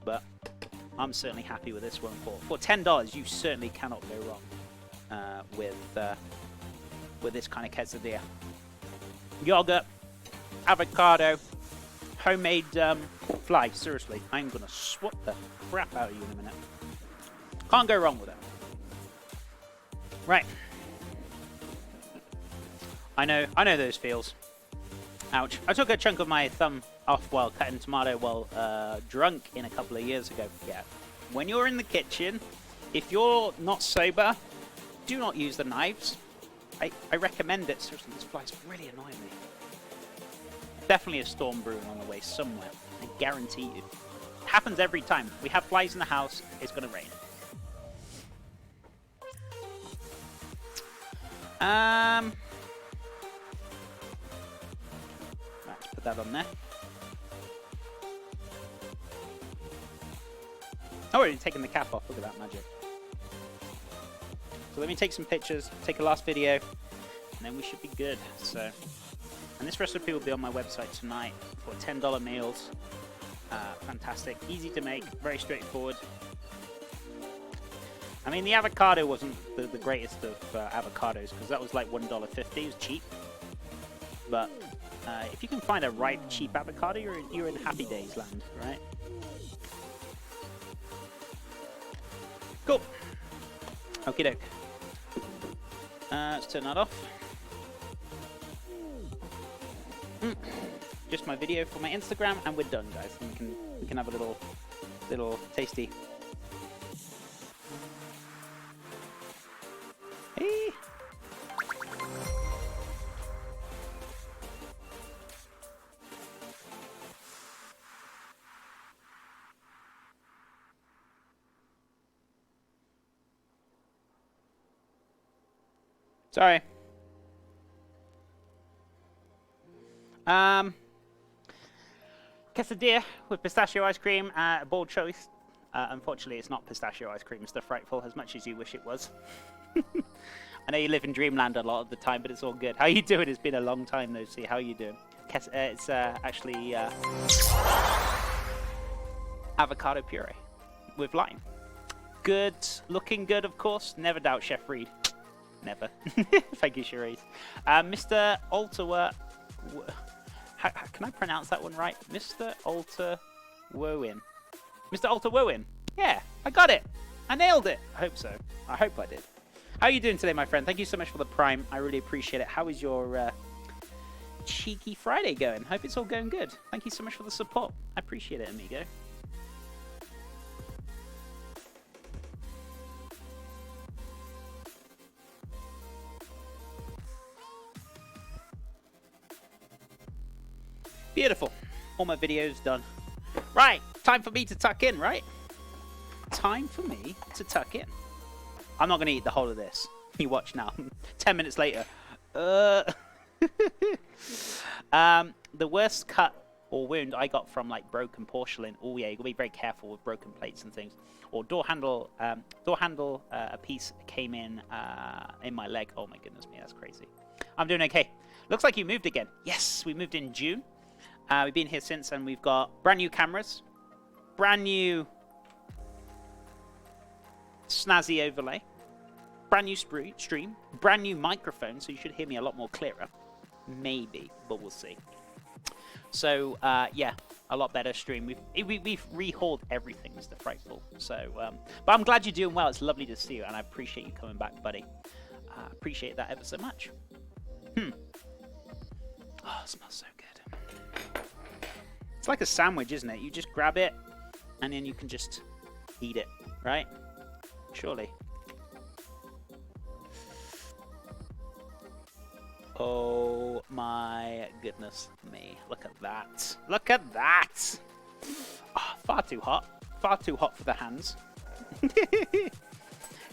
but I'm certainly happy with this one. For $10, you certainly cannot go wrong with this kind of quesadilla. Yogurt, avocado, homemade fly. Seriously, I'm gonna swap the crap out of you in a minute. Can't go wrong with it. Right. I know those feels. Ouch. I took a chunk of my thumb off while cutting tomato while drunk in a couple of years ago. Yeah. When you're in the kitchen, if you're not sober, do not use the knives. I recommend it. Seriously, this fly's really annoying me. Definitely a storm brewing on the way somewhere. I guarantee you. It happens every time. We have flies in the house, it's going to rain. Let's put that on there. Oh, already taken the cap off. Look at that magic. So let me take some pictures, take a last video, and then we should be good. So, and this recipe will be on my website tonight for $10 meals. Fantastic, easy to make, very straightforward. I mean, the avocado wasn't the greatest of avocados because that was like $1.50. It was cheap. But if you can find a ripe, cheap avocado, you're in happy days land, right? Cool. Okie doke. Let's turn that off. Just my video for my Instagram, and we're done, guys. And we can have a little tasty. Hey. Sorry. Quesadilla with pistachio ice cream, a bold choice. Unfortunately, it's not pistachio ice cream, Mr. Frightful, as much as you wish it was. I know you live in dreamland a lot of the time, but it's all good. How you doing? It's been a long time, though, see. How you doing? It's actually avocado puree with lime. Good. Looking good, of course. Never doubt Chef Reed. Never. Thank you, Cherise. Mr. Alter... Can I pronounce that one right? Mr. Alter Wowin. Mr. Alter Wowin. Yeah, I got it. I nailed it. I hope so. I hope I did. How are you doing today, my friend? Thank you so much for the Prime. I really appreciate it. How is your cheeky Friday going? Hope it's all going good. Thank you so much for the support. I appreciate it, amigo. Beautiful. All my videos done. Right. Time for me to tuck in, right? Time for me to tuck in. I'm not going to eat the whole of this. You watch now. 10 minutes later. The worst cut or wound I got from like broken porcelain. Oh yeah, you gotta be very careful with broken plates and things. Or door handle. A piece came in my leg. Oh my goodness me, that's crazy. I'm doing okay. Looks like you moved again. Yes, we moved in June. We've been here since, and we've got brand new cameras, brand new snazzy overlay, brand new stream, brand new microphone, so you should hear me a lot more clearer. Maybe, but we'll see. So, yeah, a lot better stream. We've rehauled everything, Mr. Frightful. So, but I'm glad you're doing well. It's lovely to see you, and I appreciate you coming back, buddy. Appreciate that ever so much. Oh, it smells so good. It's like a sandwich, isn't it? You just grab it, and then you can just eat it, right? Surely. Oh my goodness me. Look at that. Look at that! Oh, far too hot. Far too hot for the hands.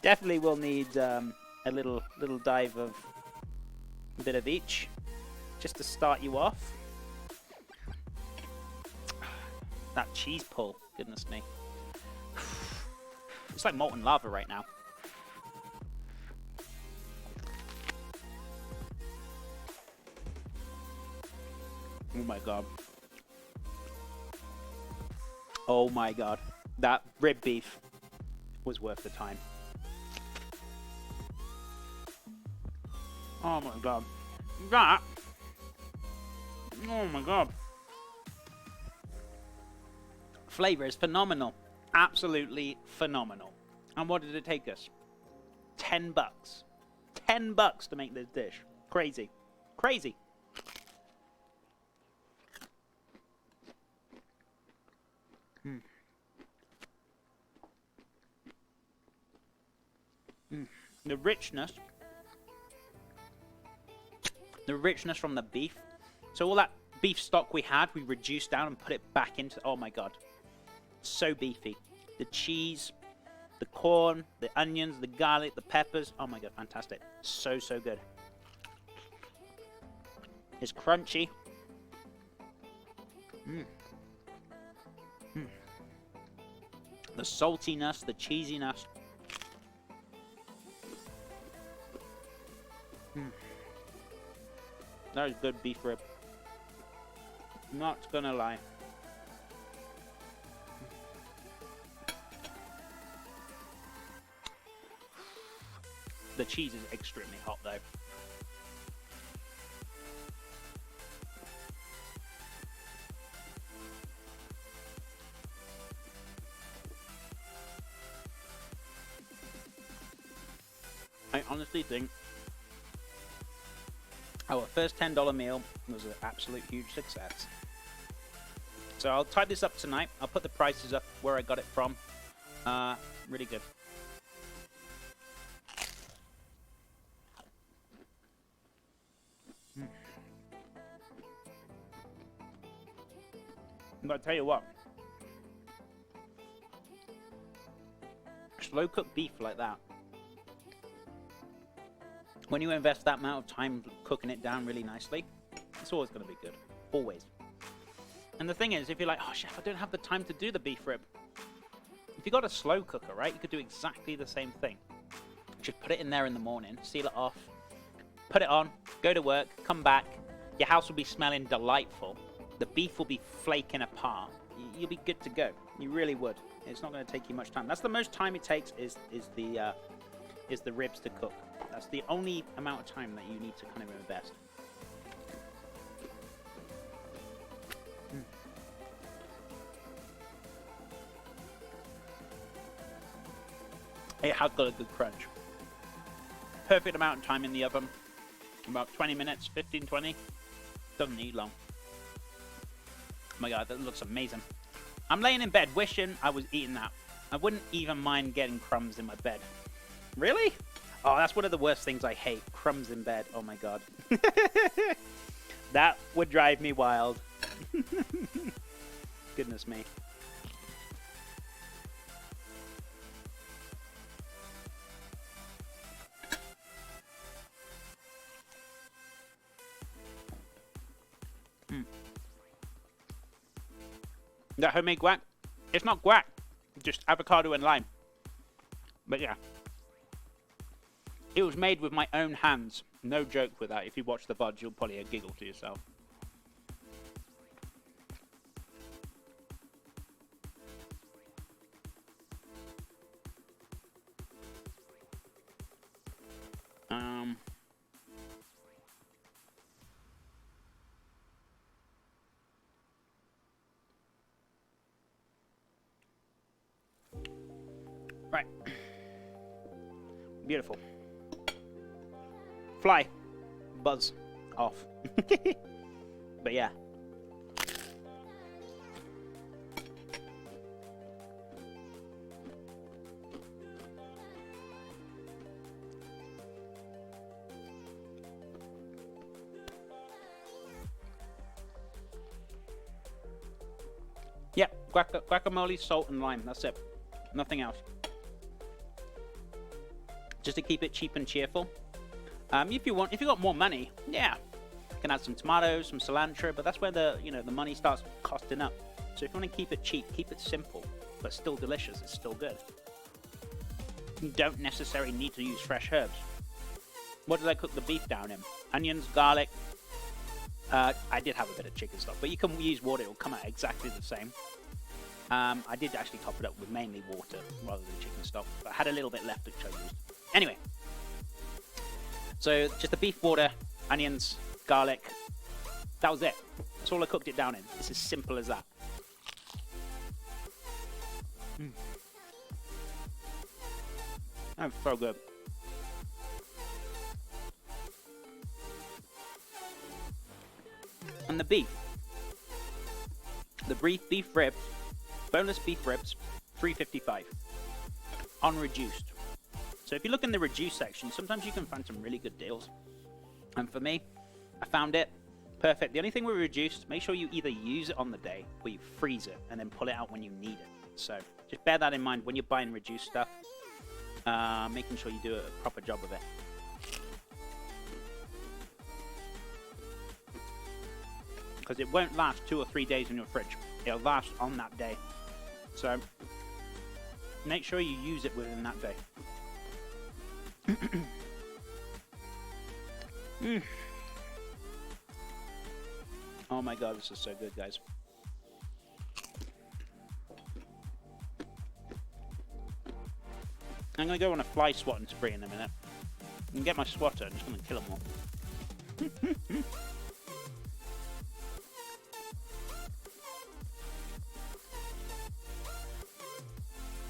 Definitely will need a little dive of a bit of each, just to start you off. That cheese pull, goodness me. It's like molten lava right now. Oh my god. Oh my god. That rib beef was worth the time. Oh my god. That. Oh my god. Flavor is phenomenal. Absolutely phenomenal. And what did it take us? $10. $10 to make this dish. Crazy. Crazy. The richness from the beef. So all that beef stock we had, we reduced down and put it back into. Oh my god, so beefy. The cheese, the corn, the onions, the garlic, the peppers. Oh my god, fantastic. So good. It's crunchy. The saltiness, the cheesiness. That is good beef rib. Not gonna lie. The cheese is extremely hot though. I honestly think our first $10 meal was an absolute huge success. So I'll type this up tonight. I'll put the prices up where I got it from. Really good. But I'll tell you what. Slow cooked beef like that. When you invest that amount of time cooking it down really nicely, it's always going to be good. Always. And the thing is, if you're like, oh, chef, I don't have the time to do the beef rib. If you got a slow cooker, right, you could do exactly the same thing. Just put it in there in the morning, seal it off, put it on, go to work, come back. Your house will be smelling delightful. The beef will be flaking apart. You'll be good to go. You really would. It's not going to take you much time. That's the most time it takes is the ribs to cook. That's the only amount of time that you need to kind of invest. It has got a good crunch. Perfect amount of time in the oven. About 20 minutes, 15, 20. Doesn't need long. Oh my god, that looks amazing. I'm laying in bed wishing I was eating that. I wouldn't even mind getting crumbs in my bed. Really? Oh, that's one of the worst things I hate. Crumbs in bed. Oh my god. That would drive me wild. Goodness me. That homemade guac? It's not guac. Just avocado and lime. But yeah. It was made with my own hands. No joke with that. If you watch the VOD, you'll probably giggle to yourself. Right. Beautiful. Fly. Buzz. Off. But yeah. Yep, guacamole, salt, and lime. That's it. Nothing else. Just to keep it cheap and cheerful. If you got more money, yeah, you can add some tomatoes, some cilantro, but that's where the money starts costing up. So if you want to keep it cheap, keep it simple, but still delicious. It's still good. You don't necessarily need to use fresh herbs. What did I cook the beef down in? Onions, garlic. I did have a bit of chicken stock, but you can use water; it'll come out exactly the same. I did actually top it up with mainly water rather than chicken stock, but I had a little bit left which I used. Anyway, so just the beef water, onions, garlic. That was it. That's all I cooked it down in. It's as simple as that. That's so good. And the beef. The beef ribs, boneless beef ribs, $3.55 on reduced. So if you look in the reduced section, sometimes you can find some really good deals. And for me, I found it perfect. The only thing with reduced, make sure you either use it on the day or you freeze it and then pull it out when you need it. So just bear that in mind when you're buying reduced stuff, making sure you do a proper job of it. Because it won't last 2 or 3 days in your fridge. It'll last on that day. So make sure you use it within that day. Oh my god, this is so good, guys. I'm going to go on a fly swatting spree in a minute. And get my swatter, I'm just going to kill them all.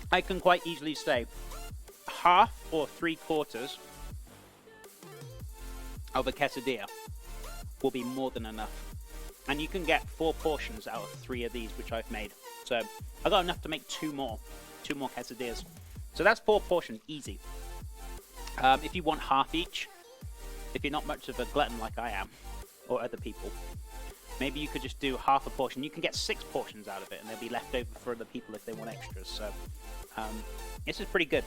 I can quite easily say half or 3/4 of a quesadilla will be more than enough. And you can get 4 portions out of 3 of these, which I've made. So I got enough to make 2 more quesadillas. So that's 4 portions, easy. If you want half each, if you're not much of a glutton like I am, or other people, maybe you could just do half a portion. You can get 6 portions out of it, and they'll be left over for other people if they want extras. So this is pretty good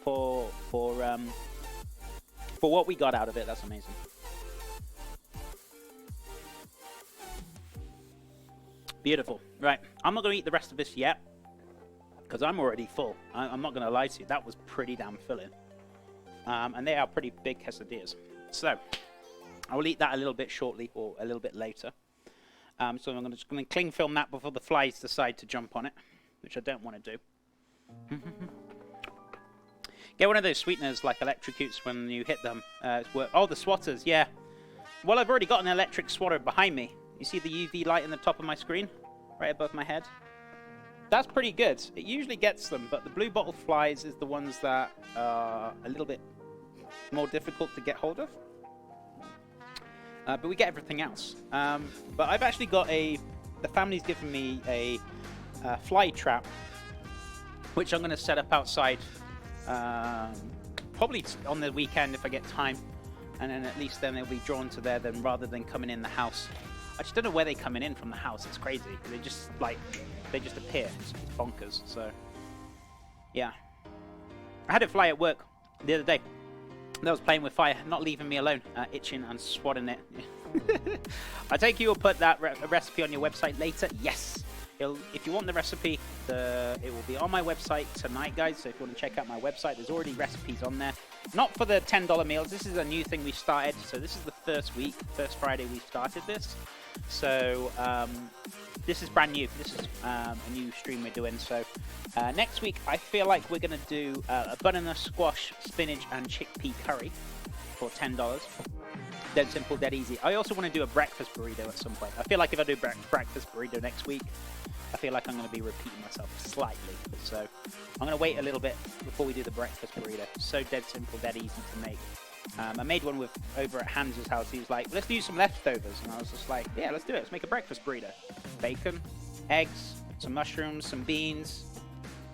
for what we got out of it. That's amazing. Beautiful. Right, I'm not going to eat the rest of this yet because I'm already full. I'm not going to lie to you. That was pretty damn filling. And they are pretty big quesadillas. So I will eat that a little bit shortly or a little bit later. So I'm just going to cling film that before the flies decide to jump on it, which I don't want to do. Get one of those sweeteners like electrocutes when you hit them. Oh, the swatters, yeah. Well, I've already got an electric swatter behind me. You see the UV light in the top of my screen? Right above my head? That's pretty good. It usually gets them, but the blue bottle flies is the ones that are a little bit more difficult to get hold of. But we get everything else. But I've actually got the family's given me a fly trap, which I'm going to set up outside probably on the weekend if I get time. And then at least then they'll be drawn to there then rather than coming in the house. I just don't know where they're coming in from the house. It's crazy. They just appear. It's bonkers. So, yeah. I had it fly at work the other day. That was playing with fire, not leaving me alone, itching and swatting it. I take you'll put that recipe on your website later. Yes. If you want the recipe, it will be on my website tonight, guys. So if you want to check out my website, there's already recipes on there. Not for the $10 meals. This is a new thing we started. So this is the first Friday we started this. So this is brand new. This is a new stream we're doing. So next week, I feel like we're going to do a banana, squash, spinach, and chickpea curry for $10. Dead simple, dead easy. I also want to do a breakfast burrito at some point. I feel like if I do breakfast burrito next week, I feel like I'm going to be repeating myself slightly. So I'm going to wait a little bit before we do the breakfast burrito. So dead simple, dead easy to make. I made one over at Hans's house. He was like, let's do some leftovers. And I was just like, yeah, let's do it. Let's make a breakfast burrito. Bacon, eggs, some mushrooms, some beans.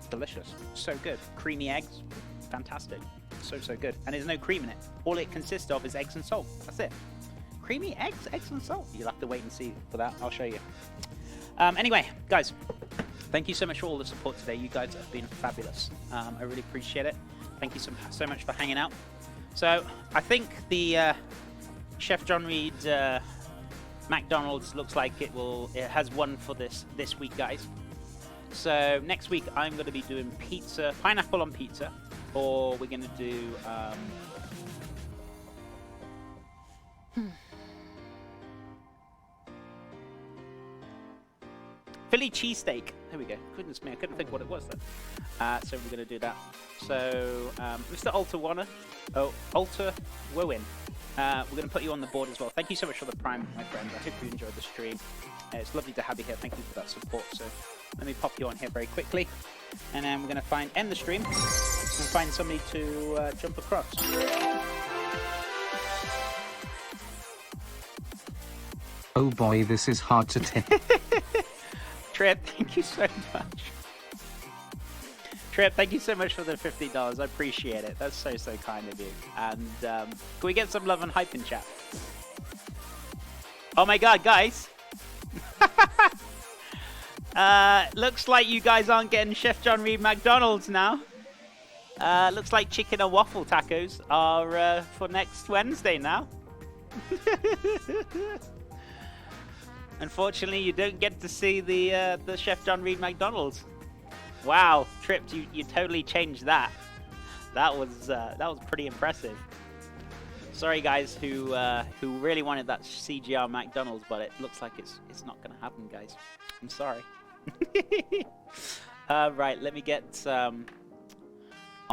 Delicious. So good. Creamy eggs. Fantastic. So good. And there's no cream in it. All it consists of is eggs and salt. That's it. Creamy eggs and salt. You'll have to wait and see for that. I'll show you. Anyway, guys, thank you so much for all the support today. You guys have been fabulous. I really appreciate it. Thank you so much for hanging out. So I think the Chef John Reed McDonald's looks like it has won for this week, guys. So next week I'm going to be doing pizza, pineapple on pizza, or we're going to do Philly cheesesteak. There we go. Goodness me, I couldn't think what it was then. So we're going to do that. So, Mr. Alter Warner. Oh, Alter Wowin. We're going to put you on the board as well. Thank you so much for the Prime, my friend. I hope you enjoyed the stream. It's lovely to have you here. Thank you for that support. So let me pop you on here very quickly. And then we're going to end the stream and find somebody to jump across. Oh boy, this is hard to tell. Trip, thank you so much. Trip, thank you so much for the $50. I appreciate it. That's so, so kind of you. And can we get some love and hype in chat? Oh my god, guys. Looks like you guys aren't getting Chef John Reed McDonald's now. Looks like chicken and waffle tacos are for next Wednesday now. Unfortunately, you don't get to see the Chef John Reed McDonald's. Wow, Trip, you totally changed that. That was pretty impressive. Sorry, guys, who really wanted that CGR McDonald's, but it looks like it's not gonna happen, guys. I'm sorry. Right, let me get on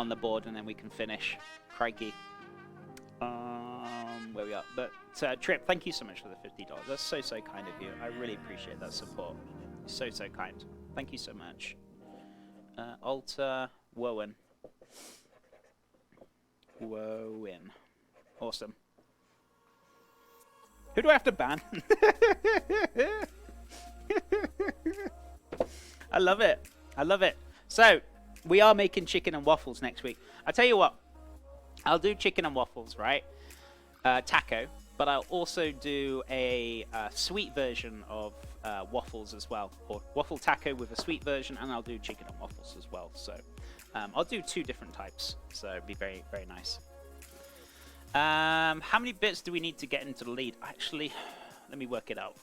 the board, and then we can finish. Crikey. Where we are, but Trip, thank you so much for the $50. That's so, so kind of you. I really appreciate that support. So, so kind. Thank you so much. Alter Wowen. Awesome. Who do I have to ban? I love it. I love it. So, we are making chicken and waffles next week. I tell you what, I'll do chicken and waffles, right? Taco, but I'll also do a sweet version of waffles as well, or waffle taco with a sweet version, and I'll do chicken and waffles as well. So I'll do 2 different types, so it'd be very, very nice. How many bits do we need to get into the lead? Actually, let me work it out.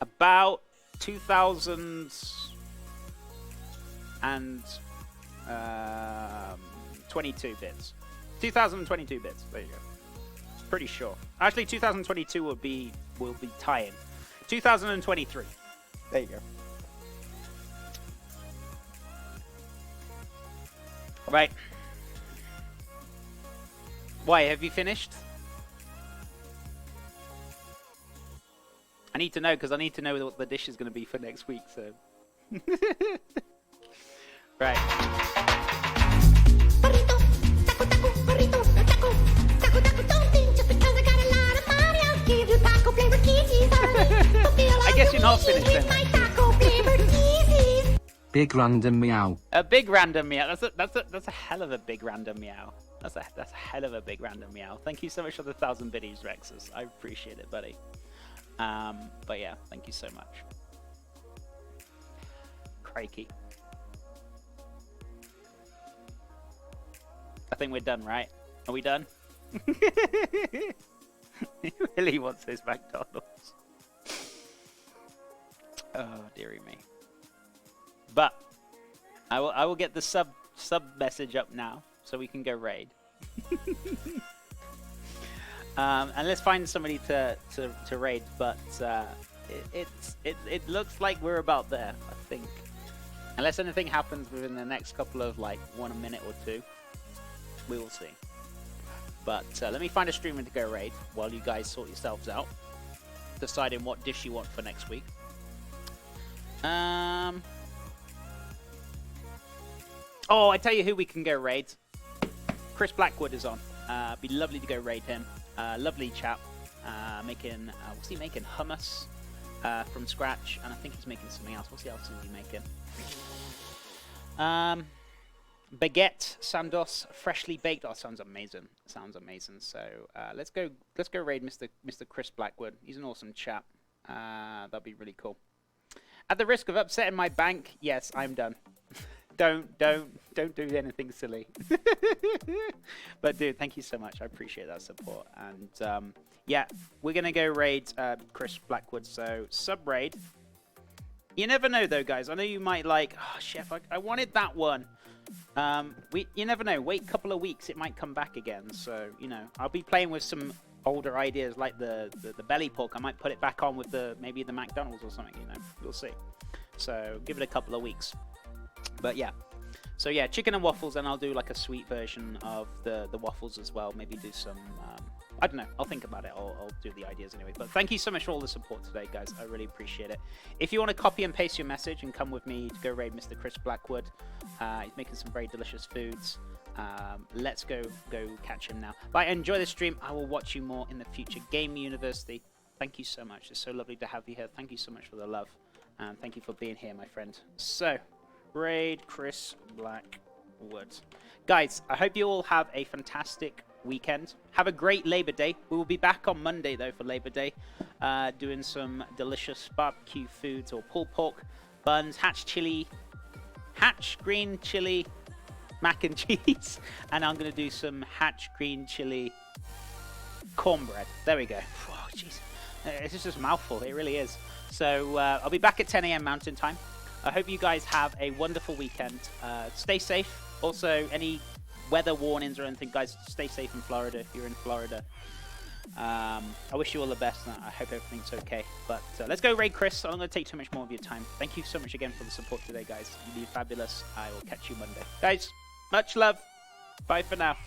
About 2022 bits. 2022 bits. There you go. Pretty sure. Actually, 2022 will be tying. 2023. There you go. Right. Why, have you finished? I need to know, because I need to know what the dish is going to be for next week, so... Right. I guess you're not finished then. Big random meow. A big random meow. That's a hell of a big random meow. That's a hell of a big random meow. Thank you so much for the 1,000 biddies, Rexus. I appreciate it, buddy. But yeah, thank you so much. Crikey. I think we're done, right? Are we done? He really wants those McDonald's. Oh, dearie me. But I will get the sub message up now, so we can go raid. And let's find somebody to raid, but it looks like we're about there, I think. Unless anything happens within the next couple of, like, 1 minute or 2. We will see. But let me find a streamer to go raid while you guys sort yourselves out. Deciding what dish you want for next week. Oh, I tell you who we can go raid. Chris Blackwood is on. Be lovely to go raid him. Lovely chap. Making, what's he making? Hummus from scratch. And I think he's making something else. What else is he making? Baguette Sandos, freshly baked. Oh, sounds amazing. Sounds amazing. So let's go raid Mr. Chris Blackwood. He's an awesome chap. That'd be really cool. At the risk of upsetting my bank, yes, I'm done. Don't do anything silly. But dude, thank you so much. I appreciate that support. And yeah, we're gonna go raid Chris Blackwood. So sub raid. You never know though, guys. I know you might like, oh chef, I wanted that one. You never know. Wait a couple of weeks, it might come back again. So, you know, I'll be playing with some older ideas like the belly pork. I might put it back on with maybe the McDonald's or something, you know. We'll see. So, give it a couple of weeks. But yeah. So yeah, chicken and waffles, and I'll do like a sweet version of the waffles as well. Maybe do some, I don't know. I'll think about it. I'll do the ideas anyway. But thank you so much for all the support today, guys. I really appreciate it. If you want to copy and paste your message and come with me to go raid Mr. Chris Blackwood, he's making some very delicious foods. Let's go catch him now. But enjoy the stream. I will watch you more in the future. Game University, thank you so much. It's so lovely to have you here. Thank you so much for the love. And thank you for being here, my friend. So, raid Chris Blackwood. Guys, I hope you all have a fantastic weekend. Have a great Labor Day. We will be back on Monday, though, for Labor Day. Doing some delicious barbecue foods or pulled pork, buns, hatch green chili, mac and cheese. And I'm going to do some hatch green chili cornbread. There we go. Oh, jeez. It's just a mouthful. It really is. So I'll be back at 10 a.m. Mountain Time. I hope you guys have a wonderful weekend. Stay safe. Also, any weather warnings or anything, guys, stay safe in Florida if you're in Florida. I wish you all the best, and I hope everything's okay. But let's go raid Chris. I'm not going to take too much more of your time. Thank you so much again for the support today, guys. You've been fabulous. I will catch you Monday. Guys, much love. Bye for now.